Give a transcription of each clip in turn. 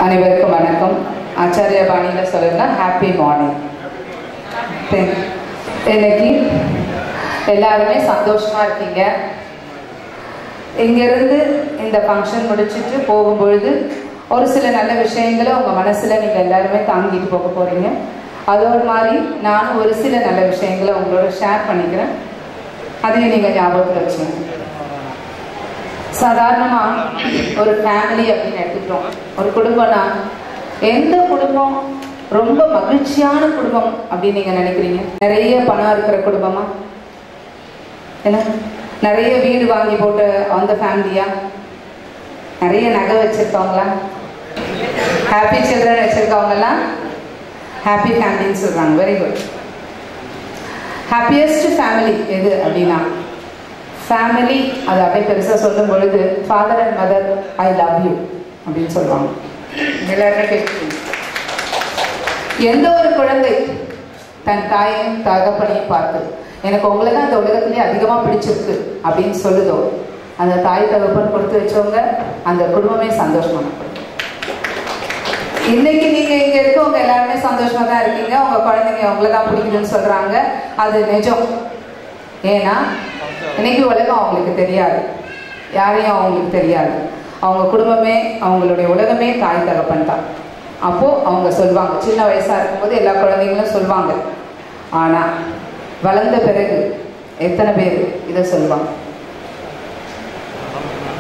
அனைவருக்கும் வணக்கம். ஆச்சாரிய பாணியில் சொல்லுங்க, ஹாப்பி மார்னிங். இன்னைக்கு எல்லாருமே சந்தோஷமா இருக்கீங்க. இங்கிருந்து இந்த ஃபங்க்ஷன் முடிச்சுட்டு போகும்பொழுது ஒரு சில நல்ல விஷயங்களை உங்கள் மனசில் நீங்கள் எல்லாருமே தாங்கிட்டு போக போகிறீங்க. அதோடு மாதிரி நானும் ஒரு சில நல்ல விஷயங்களை உங்களோட ஷேர் பண்ணிக்கிறேன். அதையும் நீங்கள் ஞாபகத்தில் வச்சுங்க. சாதாரணமாக ஒரு ஃபேமிலி அப்படின்னு எடுத்துக்கிட்டோம். ஒரு குடும்பம்னா எந்த குடும்பம் ரொம்ப மகிழ்ச்சியான குடும்பம் அப்படின்னு நீங்கள் நினைக்கிறீங்க? நிறைய பணம் இருக்கிற குடும்பமா? என்ன நிறைய வீடு வாங்கி போட்டு அந்த ஃபேமிலியா? நிறைய நகை வச்சிருக்கவங்களா? ஹாப்பி சில்ட்ரன் வச்சிருக்கவங்கலாம் ஹாப்பி ஃபேமிலின்னு சொல்கிறாங்க. Very good. ஹாப்பியஸ்ட் ஃபேமிலி எது அப்படின்னா, ஃபேமிலி அது அப்படியே பெருசாக சொல்லும் பொழுது father and mother I love you அப்படின்னு சொல்லுவாங்க. எல்லாருமே கேட்குறீங்க. எந்த ஒரு குழந்தை தன் தாயையும் தகப்பனையும் பார்த்து எனக்கு உங்களை தான் இந்த உலகத்திலே அதிகமாக பிடிச்சிருக்கு அப்படின்னு சொல்லுதோ, அந்த தாய் தகப்பன் கொடுத்து வச்சவங்க அந்த குடும்பமே சந்தோஷமான குடும்பம். இன்னைக்கு நீங்கள் இங்கே இருக்கவங்க எல்லாருமே சந்தோஷமாக தான் இருக்கீங்க. உங்கள் குழந்தைங்க உங்களை தான் பிடிக்குதுன்னு சொல்கிறாங்க. அது நிஜம். ஏன்னா இன்னைக்கு உலகம் அவங்களுக்கு தெரியாது, யாரையும் அவங்களுக்கு தெரியாது. அவங்க குடும்பமே அவங்களுடைய உலகமே தாய் தகப்பன் தான். அப்போது அவங்க சொல்லுவாங்க, சின்ன வயசாக இருக்கும்போது எல்லா குழந்தைங்களும் சொல்லுவாங்க. ஆனால் வளர்ந்த பிறகு எத்தனை பேர் இதை சொல்லுவாங்க?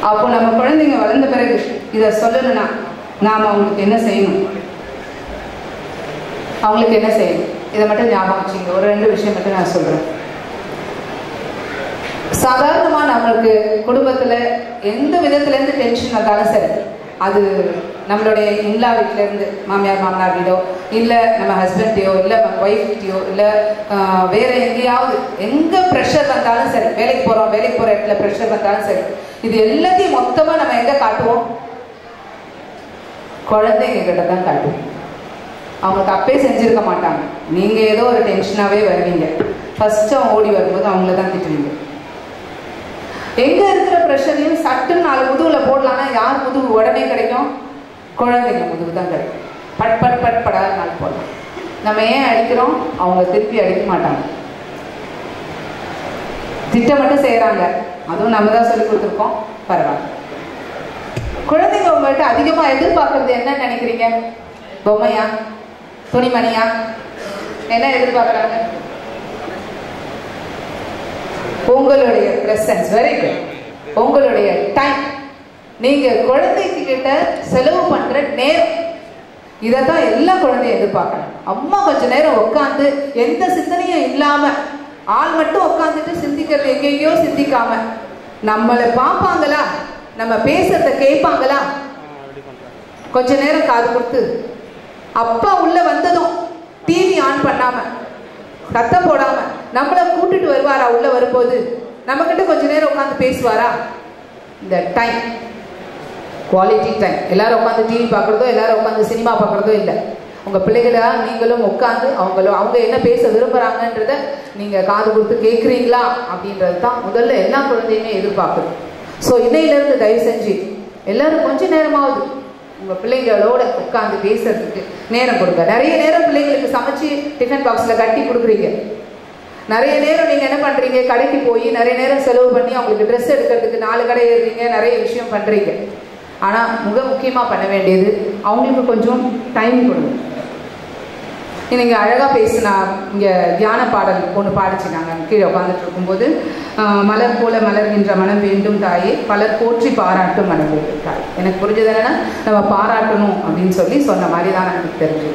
அப்போ நம்ம குழந்தைங்க வளர்ந்த பிறகு இதை சொல்லணும்னா நாம் அவங்களுக்கு என்ன செய்யணும்? அவங்களுக்கு என்ன செய்யணும்? இதை மட்டும் ஞாபகம் வச்சுங்க. ஒரு 2 விஷயம் மட்டும் நான் சொல்கிறேன். சாதாரணமாக நம்மளுக்கு குடும்பத்தில் எந்த விதத்துலேருந்து டென்ஷன் வந்தாலும் சரி, அது நம்மளுடைய இன்லா வீட்டிலேருந்து மாமியார் மாமனார் வீடோ, இல்லை நம்ம ஹஸ்பண்டையோ, இல்லை நம்ம ஒய்ஃப்கிட்டையோ, இல்லை வேறு எங்கேயாவது எங்கே ப்ரெஷர் வந்தாலும் சரி, வேலைக்கு போகிற இடத்துல ப்ரெஷர் வந்தாலும் சரி, இது எல்லாத்தையும் மொத்தமாக நம்ம எங்கே காட்டுவோம்? குழந்தைங்க கிட்ட தான் காட்டுவோம். அவங்க தப்பே செஞ்சுருக்க மாட்டாங்க. நீங்கள் ஏதோ ஒரு டென்ஷனாகவே வருவீங்க. ஃபஸ்ட்டு அவங்க ஓடி வரும்போது அவங்கள தான் திட்டுவீங்க. எங்கே இருக்கிற ப்ரெஷரையும் சட்டுன்னு 4 முதுகில் போடலான்னா யார் முதுகு உடனே கிடைக்கும்? குழந்தைங்க முதுகு தான் கிடைக்கும். பட் பட் பட் படாத நாள் போடலாம். நம்ம ஏன் அடிக்கிறோம்? அவங்க திருப்பி அடிக்க மாட்டாங்க. திட்டம் மட்டும் செய்கிறாங்க. அதுவும் நம்ம தான் சொல்லி கொடுத்துருக்கோம். பரவாயில்ல. குழந்தைங்க உங்கள்கிட்ட அதிகமாக எதிர்பார்க்கறது என்னன்னு நினைக்கிறீங்க? பொம்மையா? துணிமணியா? என்ன எதிர்பார்க்குறாங்க? உங்களுடைய பிரசன்ஸ். Very good. உங்களுடைய டைம். நீங்க குழந்தைகிட்ட செலவு பண்ற நேரம், இதைத்தான் எல்லா குழந்தையும் எதிர்பார்க்கணும். அம்மா கொஞ்ச நேரம் உட்காந்து எந்த சிந்தனையும் இல்லாம ஆள் மட்டும் உட்காந்துட்டு சிந்திக்கிறது எங்கெங்கயோ சிந்திக்காம நம்மளை பார்ப்பாங்களா, நம்ம பேசுறத கேட்பாங்களா, கொஞ்ச நேரம் காது கொடுத்து. அப்பா உள்ள வந்ததும் டிவி ஆன் பண்ணாம சத்தம் போடாம நம்மளை கூட்டிட்டு வருவாரா? உள்ள வரும்போது நம்ம கிட்ட கொஞ்ச நேரம் உட்காந்து பேசுவாரா? இந்த டைம், குவாலிட்டி டைம். எல்லாரும் உட்காந்து டிவி பார்க்குறதோ, எல்லாரும் உட்காந்து சினிமா பார்க்குறதோ இல்லை. உங்கள் பிள்ளைகளா நீங்களும் உட்காந்து அவங்க என்ன பேச விரும்புகிறாங்கன்றத நீங்கள் காது கொடுத்து கேட்குறீங்களா அப்படின்றது தான் முதல்ல எல்லா குழந்தையுமே எதிர்பார்க்குது. ஸோ இன்னையிலேருந்து தயவு செஞ்சு எல்லாரும் கொஞ்ச நேரமாவது உங்கள் பிள்ளைங்களோட உட்காந்து பேசுறதுக்கு நேரம் கொடுங்க. நிறைய நேரம் பிள்ளைங்களுக்கு சமைச்சு டிஃபன் பாக்ஸில் கட்டி கொடுக்குறீங்க. நிறைய நேரம் நீங்கள் என்ன பண்ணுறீங்க? கடைக்கு போய் நிறைய நேரம் செலவு பண்ணி அவங்களுக்கு ட்ரெஸ் எடுக்கிறதுக்கு 4 கடை ஏறுறீங்க, நிறைய விஷயம் பண்ணுறீங்க. ஆனால் முக்கியமாக பண்ண வேண்டியது அவங்களுக்கு கொஞ்சம் டைம் கொடுங்க. நீங்கள் அழகாக பேசினா இங்கே தியான பாடல் ஒன்று பாடிச்சுனாங்க. கீழே உட்காந்துட்டு இருக்கும்போது, மலர் போல மலர்கின்ற மனம் வேண்டும் தாயே, பலர் போற்றி பாராட்டும் மனம் வேண்டும் தாய். எனக்கு புரிஞ்சது என்னன்னா, நம்ம பாராட்டணும் அப்படின்னு சொல்லி சொன்ன மாதிரி தான் எனக்கு தெரிஞ்சு.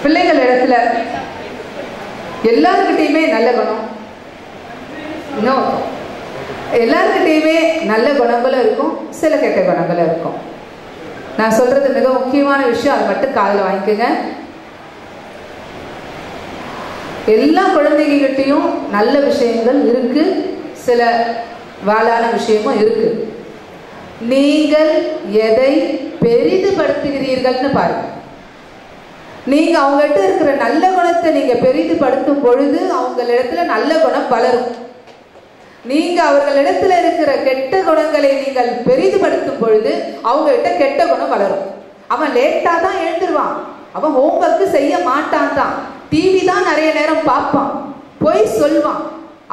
பிள்ளைகள் இடத்துல எல்லாருக்கிட்டையுமே நல்ல குணம், இன்னும் எல்லாருக்கிட்டையுமே நல்ல குணங்களும் இருக்கும், சில கெட்ட குணங்களும் இருக்கும். நான் சொல்றது மிக முக்கியமான விஷயம், அது மட்டும் காதில் வாங்கிக்கோங்க. எல்லா குழந்தைகிட்டையும் நல்ல விஷயங்கள் இருக்கு, சில வாழான விஷயமும் இருக்கு. நீங்கள் எதை பெரிதுபடுத்துகிறீர்கள்னு பாருங்க. நீங்க அவங்ககிட்ட இருக்கிற நல்ல குணத்தை நீங்க பெரிதுபடுத்தும் பொழுது அவங்களிடத்துல நல்ல குணம் வளரும். நீங்க அவர்களிடத்துல இருக்கிற கெட்ட குணங்களை நீங்கள் பெரிதுபடுத்தும் பொழுது அவங்க கிட்ட கெட்ட குணம் வளரும். அவன் லேட்டா தான் எழுந்துருவான், அவன் ஹோம்ஒர்க் செய்ய மாட்டான் தான், டிவி தான் நிறைய நேரம் பார்ப்பான், பொய் சொல்வான்,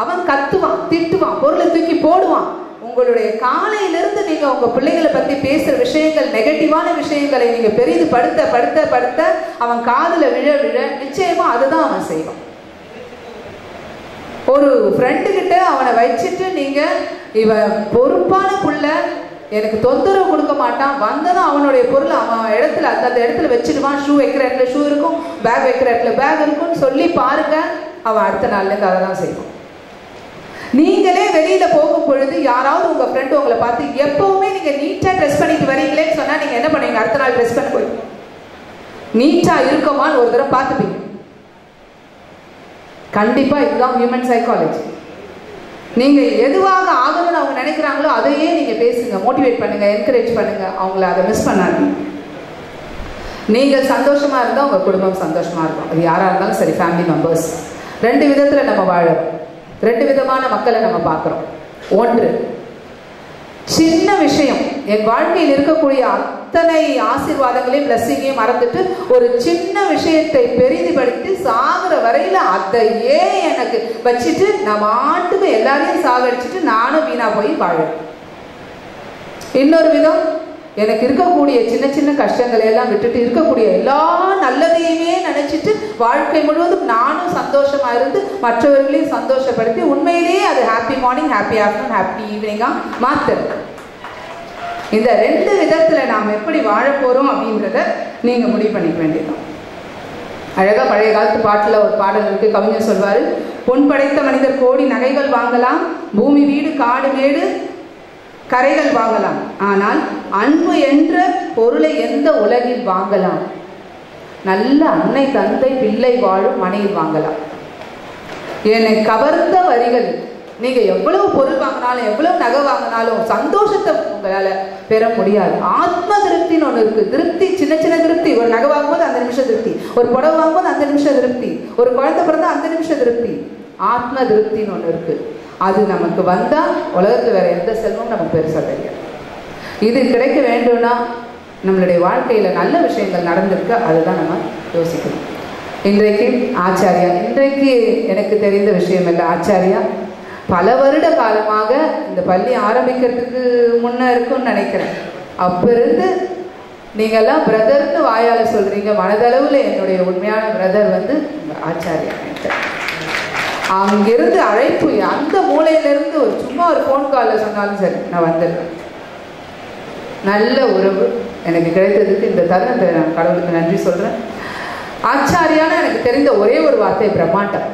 அவன் கத்துவான், திட்டுவான், பொருளை தூக்கி போடுவான். உங்களுடைய காலையிலிருந்து நீங்க உங்க பிள்ளைகளை பத்தி பேசுற விஷயங்கள், நெகட்டிவான விஷயங்களை நீங்க பெரிது படுத்த படுத்த படுத்த அவன் காதுல விழ விழ நிச்சயமா அதுதான் அவன் செய்வான். ஒரு ஃப்ரெண்டு கிட்ட அவனை வச்சுட்டு நீங்க இவன் பொறுப்பான புள்ள, எனக்கு தொந்தரவு கொடுக்க மாட்டான், வந்ததும் அவனுடைய பொருள் அவன் இடத்துல அந்த இடத்துல வச்சுடுவான், ஷூ வைக்கிற இடத்துல ஷூ இருக்கும், பேக் வைக்கிற இடத்துல பேக் இருக்கும்னு சொல்லி பாருங்க, அவன் அடுத்த நாள்ல இருந்து அதை தான் செய்வான். நீங்களே வெளியில போகும் பொழுது யாராவது உங்க ஃப்ரெண்டு உங்களை பார்த்து எப்பவுமே நீங்க நீட்டா ட்ரெஸ் பண்ணிட்டு வரீங்களேன்னு சொன்னா நீங்க என்ன பண்ணுவீங்க? அடுத்த நாள் ட்ரெஸ் பண்ண போய் நீட்டா இருக்கமான்னு ஒரு தடவை பார்த்துப்பீங்க. கண்டிப்பா இதுதான் ஹியூமன் சைக்காலஜி. நீங்க எதுவாக ஆகணும்னு அவங்க நினைக்கிறாங்களோ அதையே நீங்க பேசுங்க, மோட்டிவேட் பண்ணுங்க, என்கரேஜ் பண்ணுங்க, அவங்கள அதை மிஸ் பண்ணாதீங்க. நீங்கள் சந்தோஷமா இருந்தா உங்க குடும்பம் சந்தோஷமா இருக்கும். அது யாரா இருந்தாலும் சரி, ஃபேமிலி மெம்பர்ஸ். ரெண்டு விதத்துல நம்ம வாழறோம், ரெண்டு விதமான மக்களை நம்ம பார்க்கிறோம். ஒன்று, சின்ன விஷயம், என் வாழ்க்கையில் இருக்கக்கூடிய அத்தனை ஆசீர்வாதங்களையும் பிளஸிங்கையும் மறந்துட்டு ஒரு சின்ன விஷயத்தை பெரிதுபடுத்தி சாகிற வரையில அதையே எனக்கு வச்சுட்டு நம்ம ஆட்டுக்கு எல்லாரையும் சாகடிச்சுட்டு நானும் வீணா போய் வாழறேன். இன்னொரு விதம், எனக்கு இருக்கக்கூடிய சின்ன சின்ன கஷ்டங்களை எல்லாம் விட்டுட்டு இருக்கக்கூடிய எல்லா நல்லதையுமே நினைச்சிட்டு வாழ்க்கை முழுவதும் நானும் சந்தோஷமா இருந்து மற்றவர்களையும் சந்தோஷப்படுத்தி உண்மையிலேயே அது happy morning, happy afternoon, happy ஈவினிங்கா மாத்துறது. இந்த ரெண்டு விதத்துல நாம் எப்படி வாழ போறோம் அப்படின்றத நீங்க முடிவு பண்ணிக்க வேண்டியதுதான். அழகா பழைய காலத்து பாட்டுல ஒரு பாடல் இருக்கு, கவிஞர் சொல்வாரு, பொன் படைத்த மனிதர் கோடி நகைகள் வாங்கலாம், பூமி வீடு காடு மேடு கரைகள் வாங்கலாம், ஆனால் அன்பு என்ற பொருளை எந்த உலகில் வாங்கலாம்? நல்ல அன்னை தந்தை பிள்ளை வாழும் மனையில் வாங்கலாம். என்னை கவர்ந்த வரிகள். நீங்க எவ்வளவு பொருள் வாங்கினாலும் எவ்வளவு நகை வாங்கினாலும் சந்தோஷத்தை உங்களால பெற முடியாது. ஆத்ம திருப்தின்னு ஒண்ணு இருக்கு. திருப்தி, சின்ன சின்ன திருப்தி. ஒரு நகை வாங்கும்போது அந்த நிமிஷம் திருப்தி, ஒரு புடவை வாங்கும்போது அந்த நிமிஷம் திருப்தி, ஒரு குழந்தை பிறந்தா அந்த நிமிஷம் திருப்தி. ஆத்ம திருப்தின்னு ஒண்ணு இருக்கு. அது நமக்கு வந்தா உலகத்துல வேற எந்த செல்வம் நமக்கு பெருசா தெரியாது. இது கிடைக்க வேண்டும்னா நம்மளுடைய வாழ்க்கையில நல்ல விஷயங்கள் நடந்திருக்கு, அதுதான் நம்ம யோசிக்கணும். இன்றைக்கு ஆச்சாரியா, இன்றைக்கு எனக்கு தெரிந்த விஷயம் இல்லை, ஆச்சாரியா பல வருட காலமாக இந்த பள்ளி ஆரம்பிக்கிறதுக்கு முன்ன இருக்குன்னு நினைக்கிறேன். அப்ப இருந்து நீங்கெல்லாம் பிரதர்னு வாயால சொல்றீங்க, மனதளவுல என்னுடைய உண்மையான பிரதர் வந்து ஆச்சாரியா. அங்கிருந்து அழைப்பு அந்த மூலையிலிருந்து ஒரு சும்மா ஒரு ஃபோன் காலில் சொன்னாலும் சரி நான் வந்துடுறேன். நல்ல உறவு எனக்கு கிடைத்ததுக்கு இந்த தருணத்தை நான் கடவுளுக்கு நன்றி சொல்றேன். ஆச்சாரியான எனக்கு தெரிந்த ஒரே ஒரு வார்த்தை பிரம்மாண்டம்.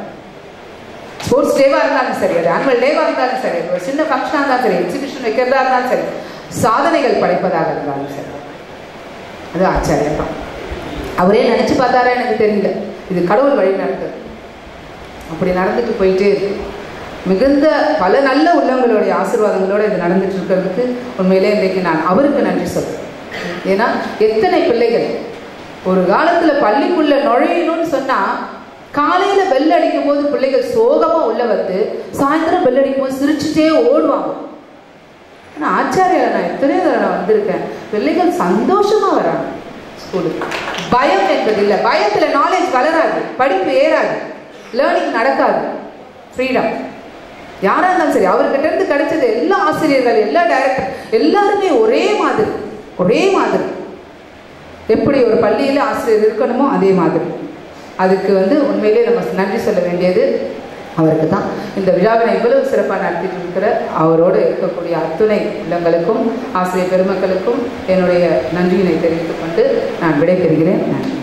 ஸ்போர்ட்ஸ் டேவா இருந்தாலும் சரி, அது ஆனுவல் டேவா இருந்தாலும் சரி, ஒரு சின்ன ஃபங்க்ஷனாக இருந்தாலும் சரி, எக்ஸிபிஷன் வைக்கிறதா இருந்தாலும் சரி, சாதனைகள் படைப்பதாக இருந்தாலும் சரி, அது ஆச்சாரியா தான். அவரே நினைச்சு பார்த்தாரா எனக்கு தெரியல, இது கடவுள் வழி நடந்தது. அப்படி நடந்துட்டு போயிட்டே இருக்கு. மிகுந்த பல நல்ல உள்ளங்களுடைய ஆசீர்வாதங்களோட இது நடந்துட்டு இருக்கிறதுக்கு உண்மையிலே இன்றைக்கு நான் அவருக்கு நன்றி சொல்றேன். ஏன்னா எத்தனை பிள்ளைகள் ஒரு காலத்துல பள்ளிக்குள்ள நுழையணும்னு சொன்னா காலையில பெல் அடிக்கும் போது பிள்ளைகள் சோகமா உள்ள வந்து சாயந்தரம் பெல் அடிக்கும் போது சிரிச்சுட்டே ஓடுவாங்க. ஆனா ஆச்சாரியால நான் எத்தனையோ தடவை வந்திருக்கேன், பிள்ளைகள் சந்தோஷமா வராங்க ஸ்கூலுக்கு. பயம் என்பது இல்லை, பயத்துல நாலேஜ் வளராது, படிப்பு ஏறாது, லேர்னிங் நடக்காது. ஃப்ரீடம் யாரா இருந்தாலும் சரி, அவர்கிட்ட இருந்து கிடைச்சது எல்லா ஆசிரியர்கள், எல்லா டைரக்டர் எல்லாருமே ஒரே மாதிரி ஒரே மாதிரி. எப்படி ஒரு பள்ளியில ஆசிரியர் இருக்கணுமோ அதே மாதிரி. அதுக்கு வந்து உண்மையிலே நம்ம நன்றி சொல்ல வேண்டியது அவருக்கு தான். இந்த விழாவினை இவ்வளவு சிறப்பாக நடத்திட்டு இருக்கிற அவரோடு இருக்கக்கூடிய அத்துணை உள்ளங்களுக்கும் ஆசிரியர் பெருமக்களுக்கும் என்னுடைய நன்றியினை தெரிவித்துக் கொண்டு நான் விடைபெறுகிறேன். நன்றி.